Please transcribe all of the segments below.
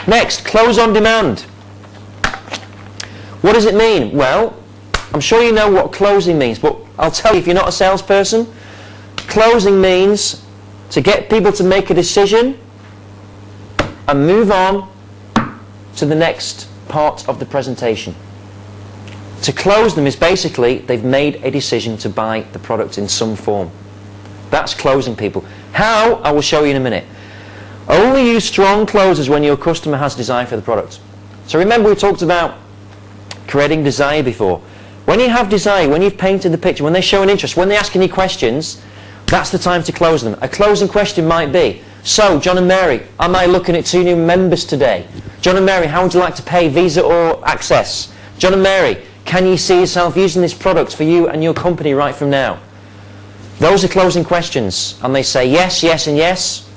Next, close on demand. What does it mean? Well, I'm sure you know what closing means, but I'll tell you, if you're not a salesperson, closing means to get people to make a decision and move on to the next part of the presentation. To close them is basically they've made a decision to buy the product in some form. That's closing people. How? I will show you in a minute. Only use strong closes when your customer has desire for the product. So remember, we talked about creating desire before. When you have desire, when you've painted the picture, when they show an interest, when they ask any questions, that's the time to close them. A closing question might be, so John and Mary, am I looking at 2 new members today? John and Mary, how would you like to pay, Visa or Access? John and Mary, can you see yourself using this product for you and your company right from now? Those are closing questions, and they say yes, yes and yes,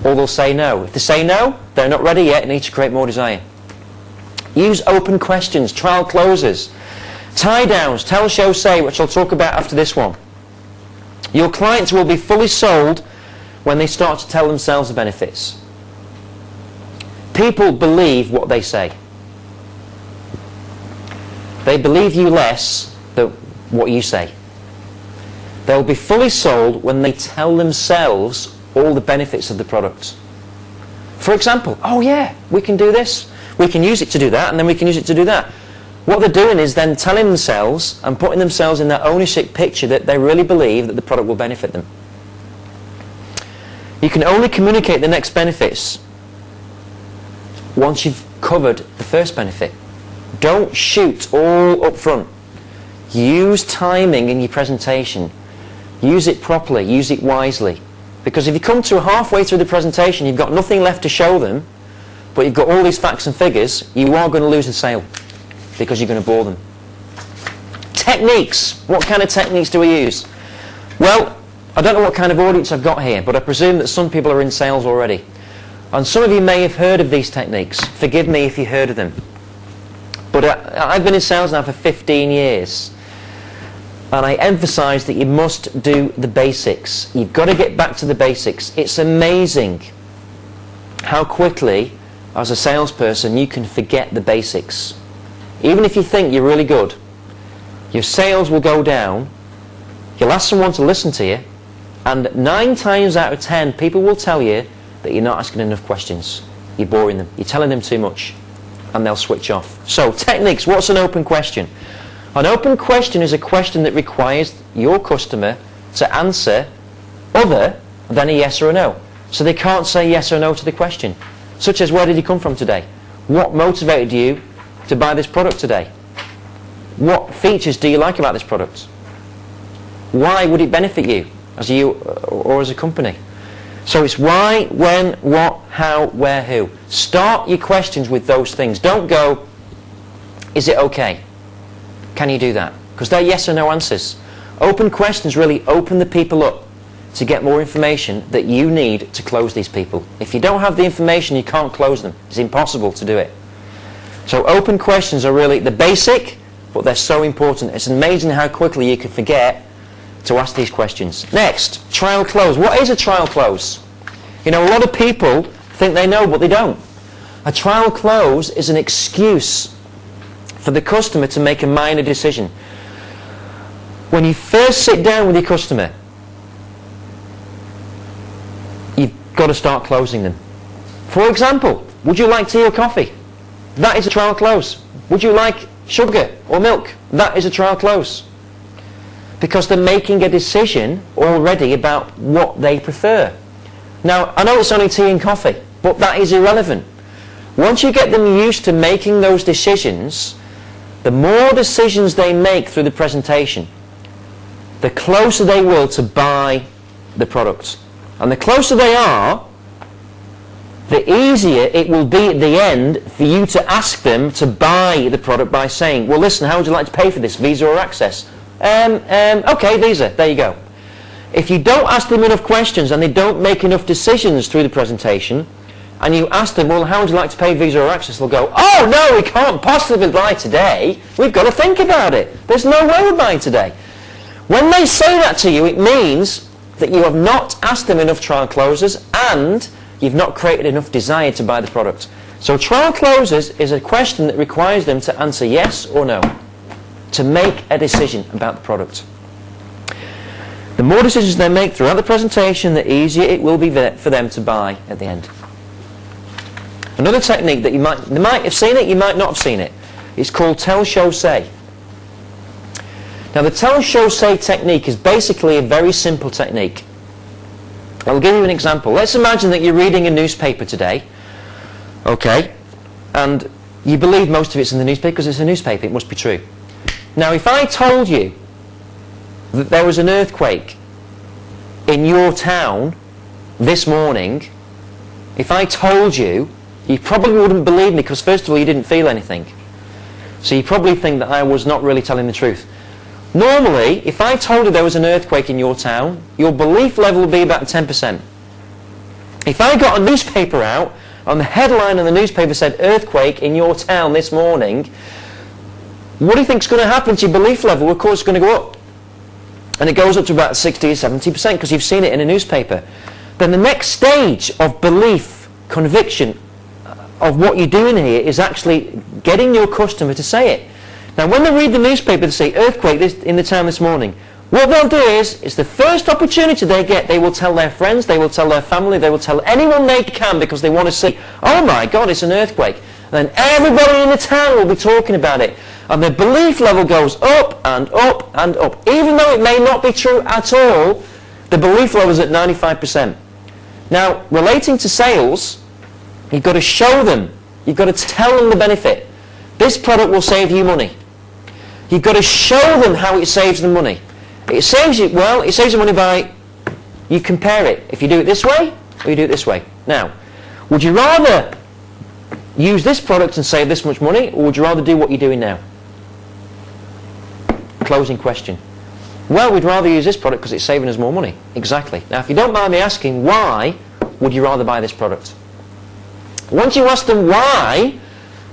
or they'll say no. If they say no, they're not ready yet and need to create more desire. Use open questions, trial closes. Tie downs, tell, show, say, which I'll talk about after this one. Your clients will be fully sold when they start to tell themselves the benefits. People believe what they say. They believe you less than what you say. They'll be fully sold when they tell themselves all the benefits of the product. For example, oh yeah, we can do this. We can use it to do that, and then we can use it to do that. What they're doing is then telling themselves and putting themselves in that ownership picture that they really believe that the product will benefit them. You can only communicate the next benefits once you've covered the first benefit. Don't shoot all up front. Use timing in your presentation. Use it properly, use it wisely. Because if you come to halfway through the presentation, you've got nothing left to show them, but you've got all these facts and figures, you are going to lose the sale because you're going to bore them. Techniques. What kind of techniques do we use? Well, I don't know what kind of audience I've got here, but I presume that some people are in sales already. And some of you may have heard of these techniques. Forgive me if you heard of them. But I've been in sales now for 15 years. And I emphasise that you must do the basics. You've got to get back to the basics. It's amazing how quickly, as a salesperson, you can forget the basics. Even if you think you're really good, your sales will go down, you'll ask someone to listen to you, and 9 times out of 10, people will tell you that you're not asking enough questions. You're boring them. You're telling them too much. And they'll switch off. So, techniques. What's an open question? An open question is a question that requires your customer to answer other than a yes or a no. So they can't say yes or no to the question. Such as, where did you come from today? What motivated you to buy this product today? What features do you like about this product? Why would it benefit you as you or as a company? So it's why, when, what, how, where, who. Start your questions with those things. Don't go, is it okay? Can you do that? Because they're yes or no answers. Open questions really open the people up to get more information that you need to close these people. If you don't have the information, you can't close them. It's impossible to do it. So open questions are really the basic, but they're so important. It's amazing how quickly you can forget to ask these questions. Next, trial close. What is a trial close? You know, a lot of people think they know, but they don't. A trial close is an excuse for the customer to make a minor decision. When you first sit down with your customer, you've got to start closing them. For example, would you like tea or coffee? That is a trial close. Would you like sugar or milk? That is a trial close. Because they're making a decision already about what they prefer. Now, I know it's only tea and coffee, but that is irrelevant. Once you get them used to making those decisions, the more decisions they make through the presentation, the closer they will to buy the product. And the closer they are, the easier it will be at the end for you to ask them to buy the product by saying, well, listen, how would you like to pay for this, Visa or Access? Okay, Visa, there you go. If you don't ask them enough questions and they don't make enough decisions through the presentation, and you ask them, well, how would you like to pay, Visa or Access? They'll go, oh, no, we can't possibly buy today. We've got to think about it. There's no way we're buying today. When they say that to you, it means that you have not asked them enough trial closes and you've not created enough desire to buy the product. So trial closers is a question that requires them to answer yes or no, to make a decision about the product. The more decisions they make throughout the presentation, the easier it will be for them to buy at the end. Another technique that you might have seen it, you might not have seen it. It's called tell, show, say. Now the tell, show, say technique is basically a very simple technique. I'll give you an example. Let's imagine that you're reading a newspaper today, okay, and you believe most of it's in the newspaper because it's a newspaper, it must be true. Now if I told you that there was an earthquake in your town this morning, if I told you, you probably wouldn't believe me because first of all you didn't feel anything. So you probably think that I was not really telling the truth. Normally, if I told you there was an earthquake in your town, your belief level would be about 10%. If I got a newspaper out and the headline of the newspaper said earthquake in your town this morning, what do you think is going to happen to your belief level? Of course it's going to go up. And it goes up to about 60 or 70% because you've seen it in a newspaper. Then the next stage of belief, conviction, of what you're doing here is actually getting your customer to say it. Now when they read the newspaper, they say earthquake in the town this morning. What they'll do is, it's the first opportunity they get, they will tell their friends, they will tell their family, they will tell anyone they can because they want to see, oh my God, it's an earthquake. And then everybody in the town will be talking about it. And their belief level goes up and up and up. Even though it may not be true at all, the belief level is at 95%. Now, relating to sales, you've got to show them, you've got to tell them the benefit. This product will save you money. You've got to show them how it saves them money. It saves you, well, it saves you money by, you compare it. If you do it this way, or you do it this way. Now, would you rather use this product and save this much money, or would you rather do what you're doing now? Closing question. Well, we'd rather use this product because it's saving us more money. Exactly. Now, if you don't mind me asking, why would you rather buy this product? Once you ask them why,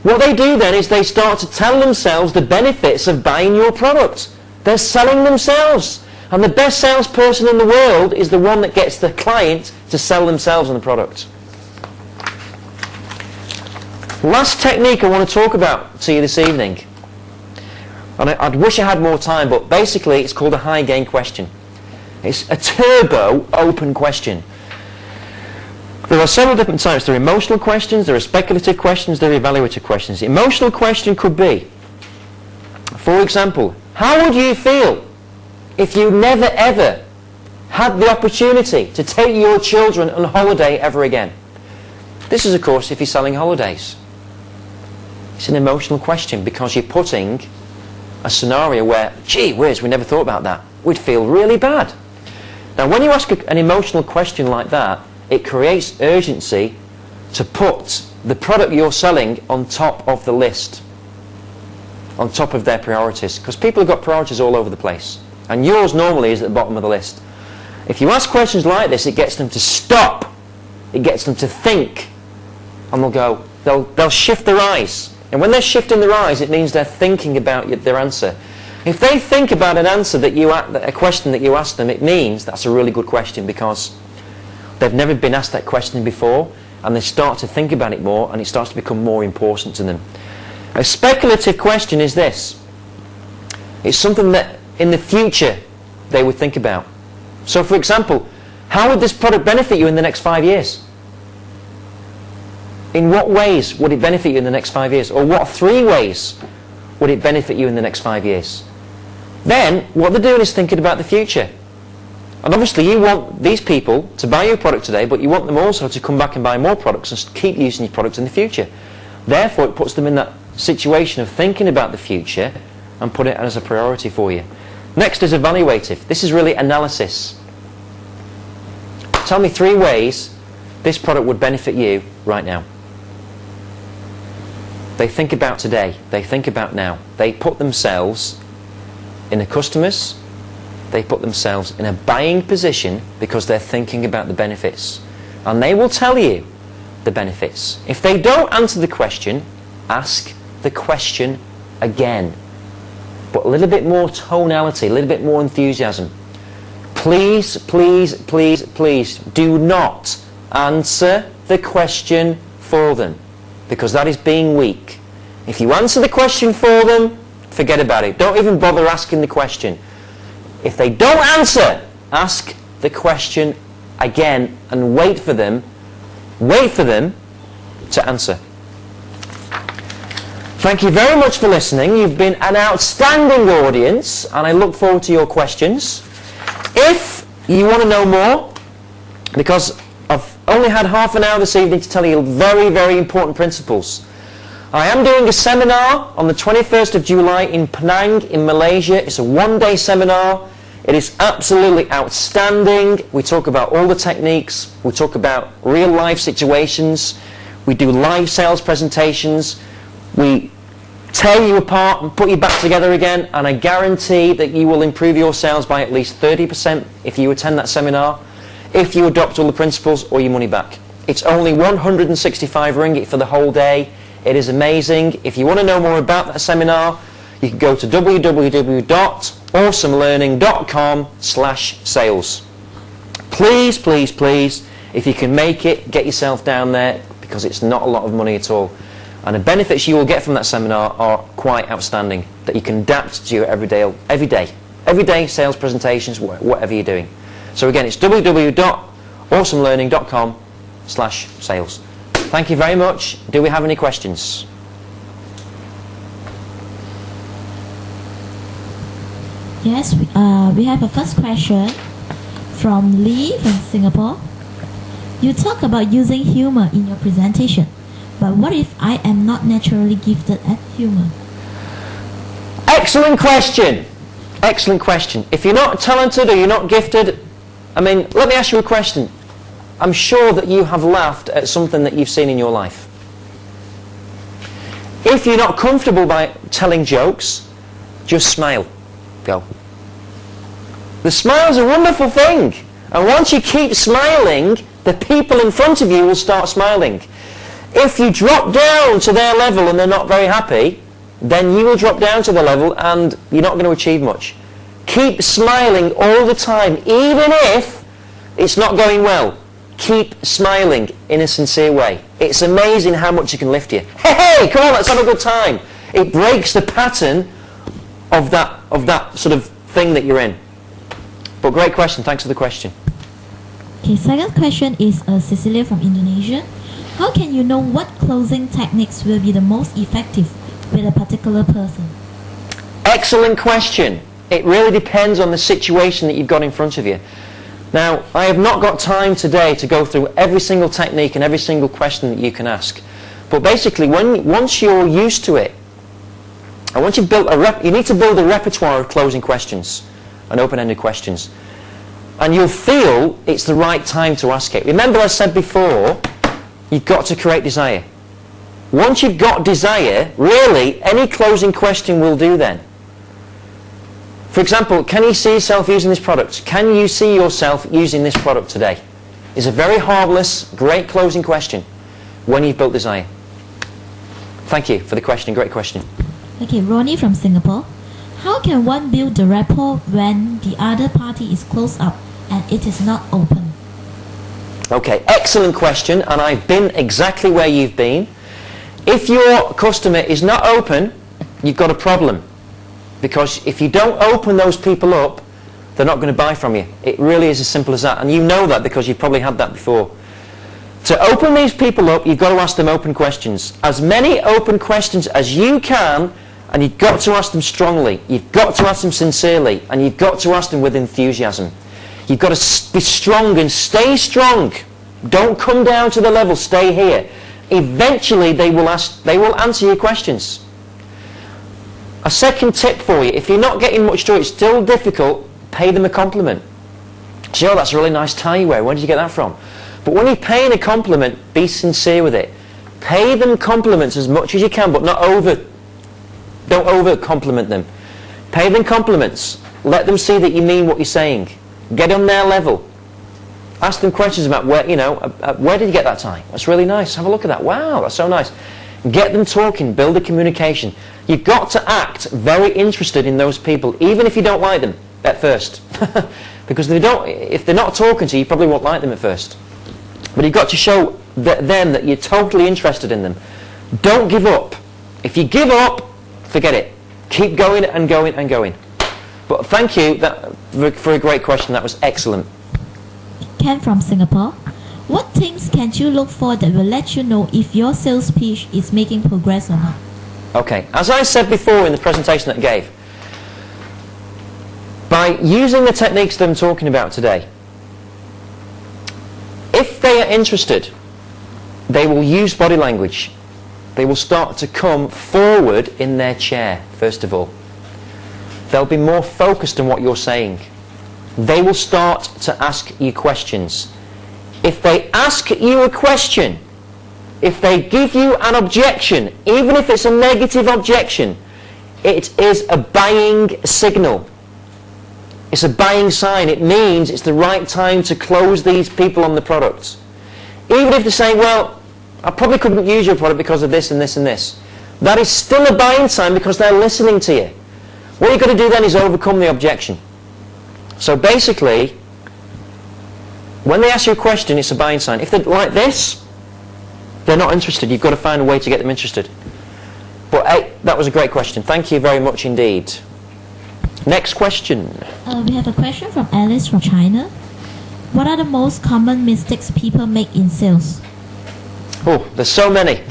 what they do then is they start to tell themselves the benefits of buying your product. They're selling themselves. And the best salesperson in the world is the one that gets the client to sell themselves on the product. Last technique I want to talk about to you this evening. And I wish I had more time, but basically it's called a high gain question. It's a turbo open question. There are several different types. There are emotional questions, there are speculative questions, there are evaluative questions. The emotional question could be, for example, how would you feel if you never ever had the opportunity to take your children on holiday ever again? This is, of course, if you're selling holidays. It's an emotional question because you're putting a scenario where, gee whiz, we never thought about that. We'd feel really bad. Now, when you ask an emotional question like that, it creates urgency to put the product you're selling on top of the list, on top of their priorities, because people have got priorities all over the place, and yours normally is at the bottom of the list. If you ask questions like this, it gets them to stop, it gets them to think, and they'll shift their eyes. And when they're shifting their eyes, it means they're thinking about their answer. If they think about an answer a question that you ask them, it means that's a really good question because they've never been asked that question before, and they start to think about it more, and it starts to become more important to them. A speculative question is this. It's something that in the future they would think about. So, for example, how would this product benefit you in the next 5 years? In what ways would it benefit you in the next 5 years? Or what 3 ways would it benefit you in the next 5 years? Then, what they're doing is thinking about the future. And obviously you want these people to buy your product today, but you want them also to come back and buy more products and keep using your products in the future. Therefore, it puts them in that situation of thinking about the future and put it as a priority for you. Next is evaluative. This is really analysis. Tell me 3 ways this product would benefit you right now. They think about today. They think about now. They put themselves in the customers. They put themselves in a buying position because they're thinking about the benefits. And they will tell you the benefits. If they don't answer the question, ask the question again. But a little bit more tonality, a little bit more enthusiasm. Please, please, please, please do not answer the question for them, because that is being weak. If you answer the question for them, forget about it. Don't even bother asking the question. If they don't answer, ask the question again and wait for them to answer. Thank you very much for listening. You've been an outstanding audience, and I look forward to your questions. If you want to know more, because I've only had half an hour this evening to tell you very, very important principles, I am doing a seminar on the 21st of July in Penang in Malaysia. It's a one-day seminar. It is absolutely outstanding. We talk about all the techniques. We talk about real-life situations. We do live sales presentations. We tear you apart and put you back together again, and I guarantee that you will improve your sales by at least 30% if you attend that seminar, if you adopt all the principles, or your money back. It's only 165 ringgit for the whole day. It is amazing. If you want to know more about that seminar, you can go to www.awesomelearning.com/sales. Please, please, please, if you can make it, get yourself down there, because it's not a lot of money at all. And the benefits you will get from that seminar are quite outstanding, that you can adapt to your everyday sales presentations, whatever you're doing. So again, it's www.awesomelearning.com/sales. Thank you very much. Do we have any questions? Yes, we have a first question from Lee from Singapore. You talk about using humor in your presentation, but what if I am not naturally gifted at humor? Excellent question. Excellent question. If you're not talented or you're not gifted, I mean, let me ask you a question. I'm sure that you have laughed at something that you've seen in your life. If you're not comfortable by telling jokes, just smile. Go. The smile's a wonderful thing. And once you keep smiling, the people in front of you will start smiling. If you drop down to their level and they're not very happy, then you will drop down to the level and you're not going to achieve much. Keep smiling all the time, even if it's not going well. Keep smiling in a sincere way. It's amazing how much it can lift you. Hey, come on, let's have a good time. It breaks the pattern of that sort of thing that you're in. But great question. Thanks for the question. Okay, second question is Cecilia from Indonesia. How can you know what closing techniques will be the most effective with a particular person? Excellent question. It really depends on the situation that you've got in front of you. Now, I have not got time today to go through every single technique and every single question that you can ask. But basically, once you're used to it, and once you've built you need to build a repertoire of closing questions and open-ended questions. And you'll feel it's the right time to ask it. Remember I said before, you've got to create desire. Once you've got desire, really, any closing question will do then. For example, can you see yourself using this product? Can you see yourself using this product today? It's a very harmless, great closing question when you've built desire. Thank you for the question. Great question. Okay, Ronnie from Singapore. How can one build the rapport when the other party is closed up and it is not open? Okay, excellent question, and I've been exactly where you've been. If your customer is not open, you've got a problem. Because if you don't open those people up, they're not going to buy from you. It really is as simple as that. And you know that because you've probably had that before. To open these people up, you've got to ask them open questions. As many open questions as you can, and you've got to ask them strongly. You've got to ask them sincerely, and you've got to ask them with enthusiasm. You've got to be strong and stay strong. Don't come down to the level, stay here. Eventually they will answer your questions. A second tip for you, if you're not getting much joy, it's still difficult, pay them a compliment. Say, oh, that's a really nice tie you wear, where did you get that from? But when you're paying a compliment, be sincere with it. Pay them compliments as much as you can, but don't over compliment them. Pay them compliments. Let them see that you mean what you're saying. Get on their level. Ask them questions about where did you get that tie? That's really nice. Have a look at that. Wow, that's so nice. Get them talking. Build a communication. You've got to act very interested in those people, even if you don't like them at first. Because if they're not talking to you, you probably won't like them at first. But you've got to show them that you're totally interested in them. Don't give up. If you give up, forget it. Keep going and going and going. But thank you for a great question. That was excellent. Ken from Singapore. What things can you look for that will let you know if your sales pitch is making progress or not? Okay, as I said before in the presentation that I gave, by using the techniques that I'm talking about today, if they are interested, they will use body language. They will start to come forward in their chair, first of all. They'll be more focused on what you're saying. They will start to ask you questions. If they ask you a question, if they give you an objection, even if it's a negative objection, it is a buying signal. It's a buying sign. It means it's the right time to close these people on the product. Even if they're saying, well, I probably couldn't use your product because of this and this and this. That is still a buying sign because they're listening to you. What you've got to do then is overcome the objection. So basically, when they ask you a question, it's a buying sign. If they're like this, they're not interested. You've got to find a way to get them interested. But hey, that was a great question. Thank you very much indeed. Next question. We have a question from Alice from China. What are the most common mistakes people make in sales? Oh, there's so many.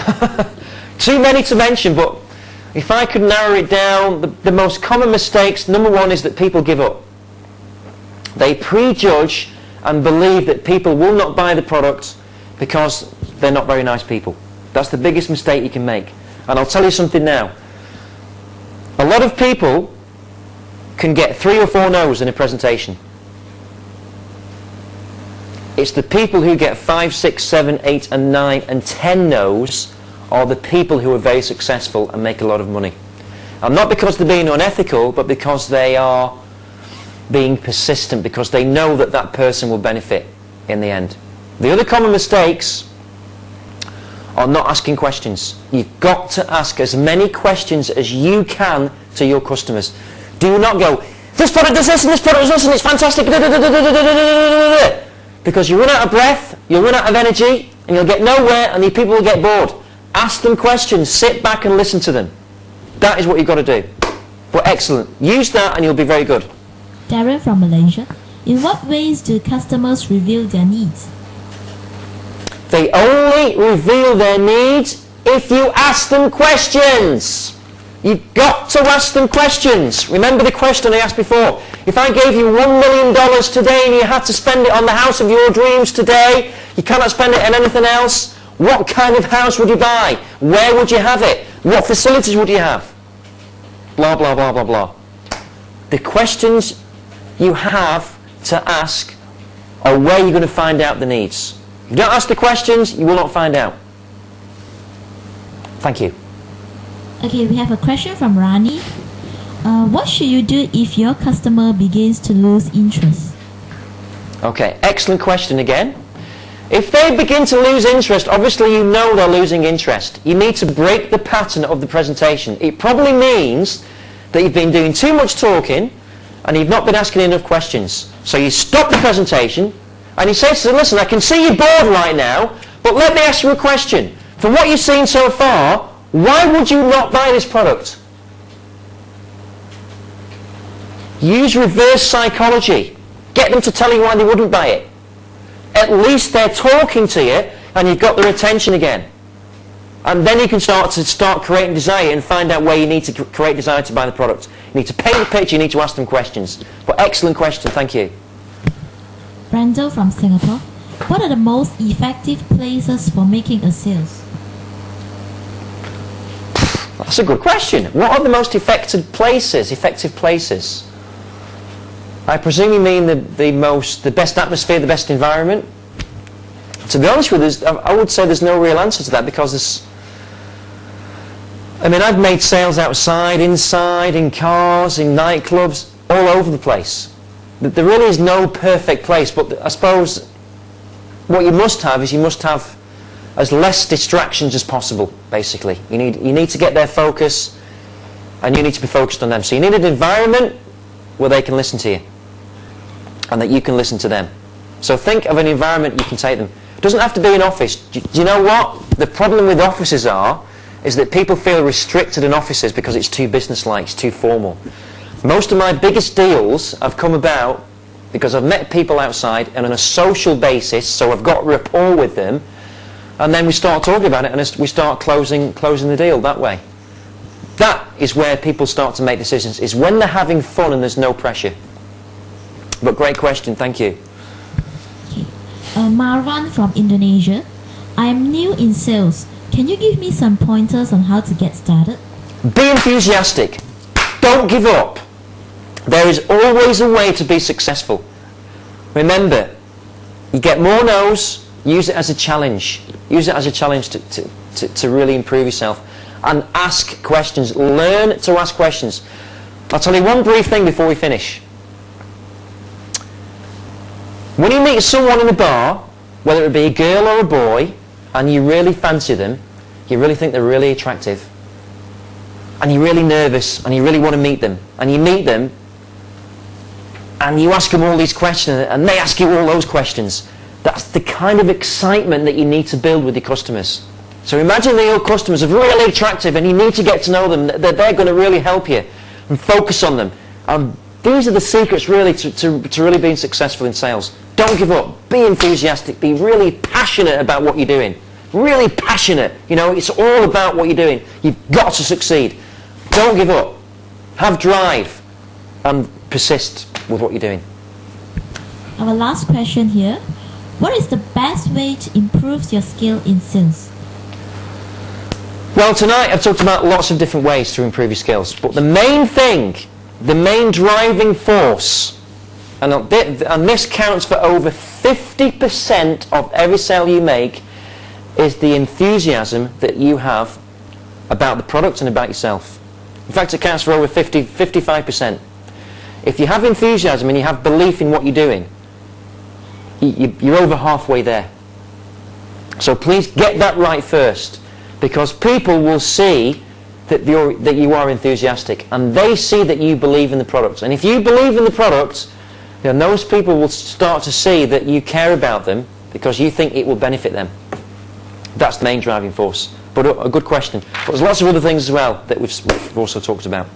Too many to mention, but if I could narrow it down, the most common mistakes, number one is that people give up. They prejudge and believe that people will not buy the product because they're not very nice people. That's the biggest mistake you can make. And I'll tell you something now. A lot of people can get 3 or 4 no's in a presentation. It's the people who get 5, 6, 7, 8 and 9 and 10 no's are the people who are very successful and make a lot of money. And not because they're being unethical, but because they are being persistent, because they know that that person will benefit in the end. The other common mistakes are not asking questions. You've got to ask as many questions as you can to your customers. Do not go, this product does this and this product does this and it's fantastic, because you run out of breath, you'll run out of energy, and you'll get nowhere, and the people will get bored. Ask them questions, sit back and listen to them. That is what you've got to do. But excellent. Use that and you'll be very good. Darren from Malaysia. In what ways do customers reveal their needs? They only reveal their needs if you ask them questions. You've got to ask them questions. Remember the question I asked before. If I gave you $1 million today and you had to spend it on the house of your dreams today, you cannot spend it on anything else, what kind of house would you buy? Where would you have it? What facilities would you have? Blah, blah, blah, blah, blah. The questions you have to ask are where you're going to find out the needs. If you don't ask the questions, you will not find out. Thank you. Okay, we have a question from Rani. What should you do if your customer begins to lose interest? Okay, excellent question again. If they begin to lose interest, obviously you know they're losing interest. You need to break the pattern of the presentation. It probably means that you've been doing too much talking and you've not been asking enough questions. So you stop the presentation and you say to them, listen, I can see you're bored right now, but let me ask you a question. From what you've seen so far, why would you not buy this product? Use reverse psychology. Get them to tell you why they wouldn't buy it. At least they're talking to you and you've got their attention again. And then you can start creating desire and find out where you need to create desire to buy the product. You need to paint the picture, you need to ask them questions. But excellent question, thank you. Brando from Singapore. What are the most effective places for making a sales? That's a good question. What are the most effective places? I presume you mean the best atmosphere, the best environment? To be honest with you, I would say there's no real answer to that because I've made sales outside, inside, in cars, in nightclubs, all over the place. There really is no perfect place, but I suppose what you must have is as less distractions as possible, basically. You need to get their focus and you need to be focused on them. So you need an environment where they can listen to you and that you can listen to them. So think of an environment you can take them. It doesn't have to be an office. Do you know what? The problem with offices is that people feel restricted in offices because it's too businesslike, it's too formal. Most of my biggest deals have come about because I've met people outside and on a social basis, so I've got rapport with them, and then we start talking about it and we start closing the deal that way. That is where people start to make decisions, is when they're having fun and there's no pressure. But great question, thank you. Okay. Marwan from Indonesia. I am new in sales. Can you give me some pointers on how to get started? Be enthusiastic. Don't give up. There is always a way to be successful. Remember, you get more no's, use it as a challenge. Use it as a challenge to really improve yourself. And ask questions. Learn to ask questions. I'll tell you one brief thing before we finish. When you meet someone in a bar, whether it be a girl or a boy, and you really fancy them, you really think they're really attractive, and you're really nervous, and you really want to meet them, and you meet them, and you ask them all these questions, and they ask you all those questions. That's the kind of excitement that you need to build with your customers. So imagine that your customers are really attractive, and you need to get to know them, that they're going to really help you, and focus on them. These are the secrets really to really being successful in sales. Don't give up. Be enthusiastic. Be really passionate about what you're doing. Really passionate. You know, it's all about what you're doing. You've got to succeed. Don't give up. Have drive and persist with what you're doing. Our last question here. What is the best way to improve your skill in sales? Well, tonight I've talked about lots of different ways to improve your skills. But the main thing, the main driving force, and this counts for over 50% of every sale you make, is the enthusiasm that you have about the product and about yourself. In fact, it counts for over 55%. If you have enthusiasm and you have belief in what you're doing, you're over halfway there. So please get that right first, because people will see that you are enthusiastic, and they see that you believe in the product. And if you believe in the product, then those people will start to see that you care about them because you think it will benefit them. That's the main driving force. But a good question. But there's lots of other things as well that we've also talked about.